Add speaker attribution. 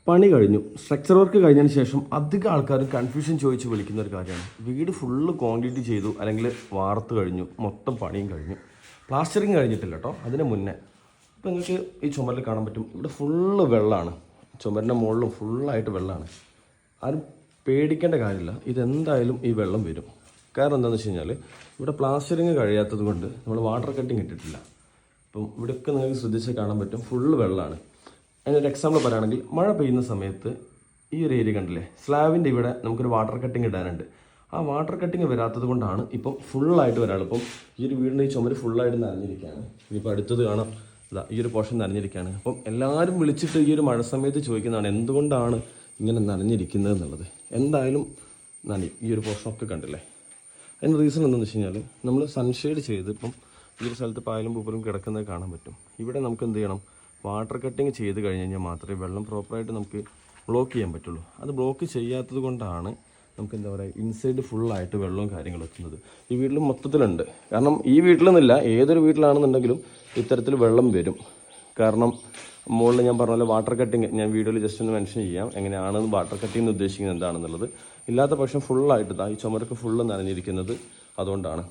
Speaker 1: പണി കഴിഞ്ഞു. Structure work കഴിഞ്ഞതിന് ശേഷം അധികം ആൾക്കാരും കൺഫ്യൂഷൻ ചോദിച്ച് വിളിക്കുന്ന ഒരു കാര്യമാണ്. വീട് ഫുള്ള് കോൺക്രീറ്റ് ചെയ്തു, അല്ലെങ്കിൽ വാർത്ത് കഴിഞ്ഞു, മൊത്തം പണിയും കഴിഞ്ഞു, പ്ലാസ്റ്ററിങ് കഴിഞ്ഞിട്ടില്ല കേട്ടോ, അതിന് മുന്നേ. ഇപ്പോൾ നിങ്ങൾക്ക് ഈ ചുമരിൽ കാണാൻ പറ്റും, ഇവിടെ ഫുള്ള് വെള്ളമാണ്. ചുമരിൻ്റെ മുകളിലും ഫുള്ളായിട്ട് വെള്ളമാണ്. ആരും പേടിക്കേണ്ട കാര്യമില്ല, ഇതെന്തായാലും ഈ വെള്ളം വരും. കാരണം എന്താണെന്ന് വെച്ച് കഴിഞ്ഞാൽ ഇവിടെ പ്ലാസ്റ്ററിങ് കഴിയാത്തത് കൊണ്ട് നമ്മൾ വാട്ടർ കട്ടിങ് ഇട്ടിട്ടില്ല. അപ്പം ഇവിടെയൊക്കെ നിങ്ങൾക്ക് ശ്രദ്ധിച്ചാൽ കാണാൻ പറ്റും, ഫുള്ള് വെള്ളമാണ്. അതിനൊരു എക്സാമ്പിൾ പറയുകയാണെങ്കിൽ, മഴ പെയ്യുന്ന സമയത്ത് ഈ ഒരു ഏരിയ കണ്ടില്ലേ, സ്ലാബിൻ്റെ ഇവിടെ നമുക്കൊരു വാട്ടർ കട്ടിങ് ഇടാനുണ്ട്. ആ വാട്ടർ കട്ടിങ് വരാത്തത് കൊണ്ടാണ് ഇപ്പം ഫുള്ളായിട്ട് വരാറ്. ഇപ്പം ഈ ഒരു വീടിൻ്റെ ഈ ചുമര് ഫുള്ളായിട്ട് നനഞ്ഞിരിക്കുകയാണ്. ഇനിയിപ്പോൾ അടുത്തത് കാണാം, ഇതാ ഈ ഒരു പോർഷൻ നനഞ്ഞിരിക്കുകയാണ്. അപ്പം എല്ലാവരും വിളിച്ചിട്ട് ഈ ഒരു മഴ സമയത്ത് ചോദിക്കുന്നതാണ് എന്തുകൊണ്ടാണ് ഇങ്ങനെ നനഞ്ഞിരിക്കുന്നത് എന്നുള്ളത്. എന്തായാലും നനയും. ഈ ഒരു പോർഷനൊക്കെ കണ്ടില്ലേ. അതിന് റീസൺ എന്താണെന്ന് വെച്ച് കഴിഞ്ഞാൽ നമ്മൾ സൺഷെയ്ഡ് ചെയ്ത് ഇപ്പം ഈ ഒരു സ്ഥലത്ത് പായലും പൂപ്പലും കിടക്കുന്നത് കാണാൻ പറ്റും. ഇവിടെ നമുക്ക് എന്ത് ചെയ്യണം, വാട്ടർ കട്ടിങ് ചെയ്ത് കഴിഞ്ഞ് കഴിഞ്ഞാൽ മാത്രമേ വെള്ളം പ്രോപ്പറായിട്ട് നമുക്ക് ബ്ലോക്ക് ചെയ്യാൻ പറ്റുള്ളൂ. അത് ബ്ലോക്ക് ചെയ്യാത്തത് കൊണ്ടാണ് നമുക്ക് എന്താ പറയുക, ഇൻസൈഡ് ഫുള്ളായിട്ട് വെള്ളവും കാര്യങ്ങളും എത്തുന്നത്. ഈ വീട്ടിൽ മൊത്തത്തിലുണ്ട്. കാരണം ഈ വീട്ടിലെന്നില്ല, ഏതൊരു വീട്ടിലാണെന്നുണ്ടെങ്കിലും ഇത്തരത്തിൽ വെള്ളം വരും. കാരണം മുകളിൽ ഞാൻ പറഞ്ഞ പോലെ വാട്ടർ കട്ടിങ് ഞാൻ വീഡിയോയിൽ ജസ്റ്റ് ഒന്ന് മെൻഷൻ ചെയ്യാം, എങ്ങനെയാണ് വാട്ടർ കട്ടിങ് എന്ന് ഉദ്ദേശിക്കുന്നത് എന്താണെന്നുള്ളത്. ഇല്ലാത്ത പക്ഷം ഫുള്ളായിട്ട് ഈ ചുമരൊക്കെ ഫുള്ള് നനഞ്ഞിരിക്കുന്നത് അതുകൊണ്ടാണ്.